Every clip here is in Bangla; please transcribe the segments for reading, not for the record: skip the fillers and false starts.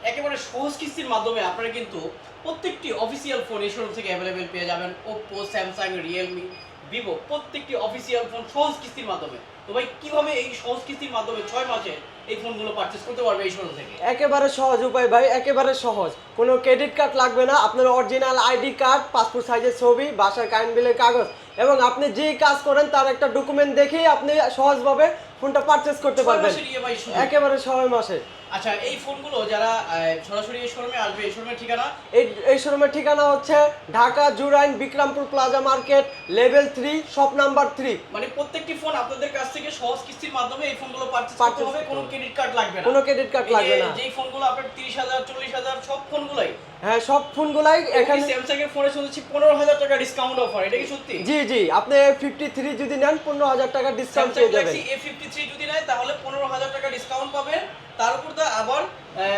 একেবারে সহজ কিস্তির মাধ্যমে আপনারা কিন্তু প্রত্যেকটি অফিসিয়াল ফোন এই শোরুম থেকে অ্যাভেলেবেল পেয়ে যাবেন। Oppo, Samsung, Realme, Vivo প্রত্যেকটি অফিসিয়াল ফোন সহজ কিস্তির মাধ্যমে। তো ভাই কিভাবে এই সহজ কিস্তির মাধ্যমে 6 মাসে এই ফোনগুলো পারচেজ করতে পারবে এই শোরুম থেকে? একেবারে সহজ উপায় ভাই, একেবারে সহজ। কোনো ক্রেডিট কার্ড লাগবে না, আপনার অরিজিনাল আইডি কার্ড, পাসপোর্ট সাইজের ছবি, বাসার কারেন্ট বিলের কাগজ এবং আপনি যেই কাজ করেন তার একটা ডকুমেন্ট দেখেই আপনি সহজভাবে ফোনটা পারচেজ করতে 6 পারবেন মাসের ইএমআই শুরু। একেবারে 6 মাসে। আচ্ছা, এই ফোনগুলো যারা সরাসরি এই শোরুমে আসবে, এই শোরুমের ঠিকানা? এই শোরুমের ঠিকানা হচ্ছে Dhaka Jurain Bikrampur plaza market, level 3, shop number 3। মানে প্রত্যেকটি ফোন আপনাদের কাছ থেকে সহজ কিস্তির মাধ্যমে এই ফোনগুলো পারচেজ করতে Purchase হবে, কোনো করতে হবে। ক্রেডিট কার্ড লাগবে না। কোনো ক্রেডিট কার্ড লাগবে না। যেই ফোনগুলো আপনার 30,000 40,000 সব ফোনগুলোই, হ্যাঁ, সব ফোনগুলাই এখানে। স্যামসাং এর ফোনে শুনছি 15,000 টাকা ডিসকাউন্ট অফার, এটা কি সত্যি? জি জি, আপনি 53 যদি নেন 15,000 টাকা ডিসকাউন্ট স্যামসাং পেয়ে যাবেন। গ্যালাক্সি A53 যদি নেয় তাহলে 15,000 টাকা ডিসকাউন্ট পাবেন। তার উপর তো আবার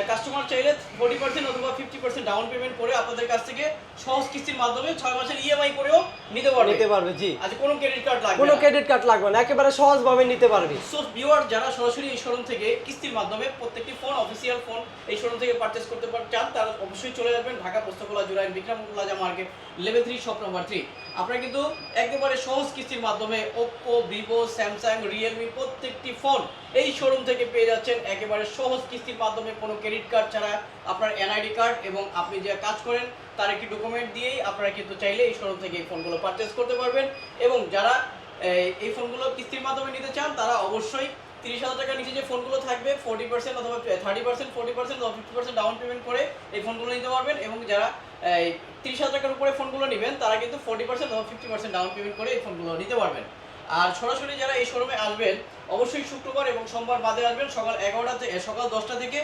কাস্টমার চাইলে 40% অথবা 50% ডাউন পেমেন্ট করে আপনাদের কাছ থেকে সহজ কিস্তির মাধ্যমে 6 মাসের ইএমআই করেও নিতে পারবে। জি। আচ্ছা, কোনো ক্রেডিট কার্ড লাগবে কোনো না। ক্রেডিট কার্ড লাগবে না, একেবারে সহজভাবে নিতে পারবি। সো ভিউয়ার, যারা সরাসরি এই শোরুম থেকে কিস্তির মাধ্যমে প্রত্যেকটি ফোন অফিসিয়াল ফোন এই শোরুম থেকে পারচেজ করতে চান, তারা অবশ্যই চলে যাবেন Dhaka Postogola Jurain Bikrampur plaza market, level 3, shop number 3। আপনারা কিন্তু একেবারে সহজ কিস্তির মাধ্যমে Oppo, Vivo, Samsung, Realme প্রত্যেকটি ফোন এই শোরুম থেকে পেয়ে যাচ্ছেন একেবারে সহজ কিস্তির মাধ্যমে, কোনো ক্রেডিট কার্ড ছাড়া। আপনার এনআইডি কার্ড এবং আপনি যে কাজ করেন তার একটি ডকুমেন্ট দিয়েই আপনারা কিন্তু চাইলে এই শোরুম থেকে এই ফোনগুলো পারচেজ করতে পারবেন। এবং যারা এই ফোনগুলো কিস্তির মাধ্যমে নিতে চান তারা অবশ্যই 30,000 টাকার নিচে যে ফোনগুলো থাকবে 40% অথবা 30%, 40% অথবা 50% ডাউন পেমেন্ট করে এই ফোনগুলো নিতে পারবেন। এবং যারা 30,000 টাকার উপরে ফোনগুলো নেবেন তারা কিন্তু 40% অথবা 50% ডাউন পেমেন্ট করে এই ফোনগুলো নিতে পারবেন। আর সরাসরি যারা এই শোরুমে আসবেন অবশ্যই শুক্রবার এবং সোমবার বাদে আসবেন, সকাল 10টা থেকে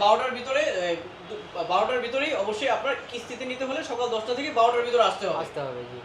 12টার ভিতরে। 12টার ভিতরেই অবশ্যই আপনার কিস্তিতে নিতে হলে সকাল 10টা থেকে 12টার ভিতরে আসতে হবে। আসতে হবে জি।